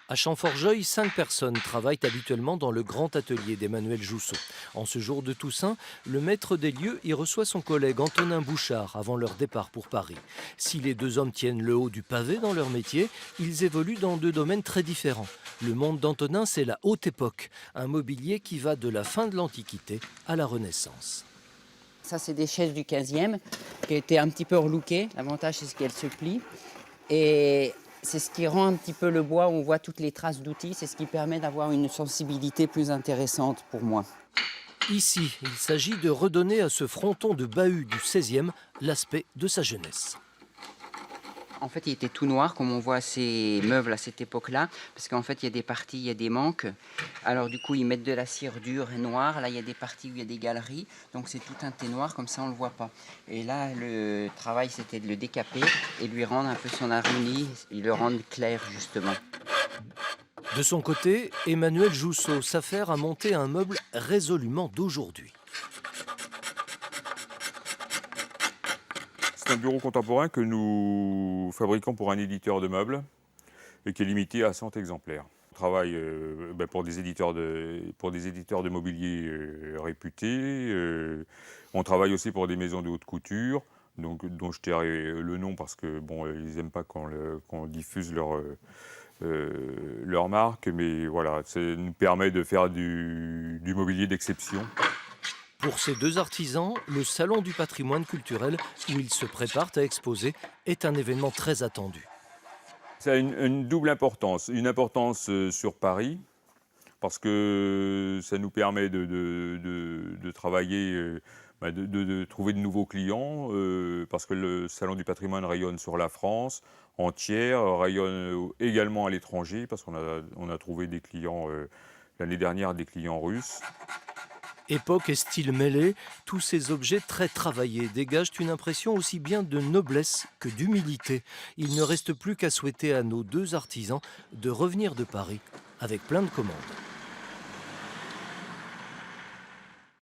À Champforgeuil, 5 personnes travaillent habituellement dans le grand atelier d'Emmanuel Jousseau. En ce jour de Toussaint, le maître des lieux y reçoit son collègue Antonin Bouchard avant leur départ pour Paris. Si les deux hommes tiennent le haut du pavé dans leur métier, ils évoluent dans deux domaines très différents. Le monde d'Antonin, c'est la haute époque, un mobilier qui va de la fin de l'Antiquité à la Renaissance. Ça, c'est des chaises du 15e qui ont été un petit peu relookées. L'avantage, c'est qu'elles se plient. Et c'est ce qui rend un petit peu le bois, on voit toutes les traces d'outils. C'est ce qui permet d'avoir une sensibilité plus intéressante pour moi. Ici, il s'agit de redonner à ce fronton de bahut du 16e l'aspect de sa jeunesse. En fait, il était tout noir, comme on voit ces meubles à cette époque-là, parce qu'en fait, il y a des parties, il y a des manques. Alors du coup, ils mettent de la cire dure et noire. Là, il y a des parties où il y a des galeries, donc c'est tout teinté noir, comme ça, on ne le voit pas. Et là, le travail, c'était de le décaper et lui rendre un peu son harmonie, et le rendre clair, justement. De son côté, Emmanuel Jousseau s'affaire à monter un meuble résolument d'aujourd'hui. C'est un bureau contemporain que nous fabriquons pour un éditeur de meubles et qui est limité à 100 exemplaires. On travaille pour des éditeurs de mobilier réputés. On travaille aussi pour des maisons de haute couture, dont je tairai le nom parce que ils n'aiment pas qu'on diffuse leur marque. Mais voilà, ça nous permet de faire du mobilier d'exception. Pour ces deux artisans, le Salon du patrimoine culturel, où ils se préparent à exposer, est un événement très attendu. Ça a une double importance. Une importance sur Paris, parce que ça nous permet de travailler, de trouver de nouveaux clients, parce que le Salon du patrimoine rayonne sur la France entière, rayonne également à l'étranger, parce qu'on a trouvé des clients, l'année dernière, des clients russes. Époque et style mêlés, tous ces objets très travaillés dégagent une impression aussi bien de noblesse que d'humilité. Il ne reste plus qu'à souhaiter à nos deux artisans de revenir de Paris avec plein de commandes.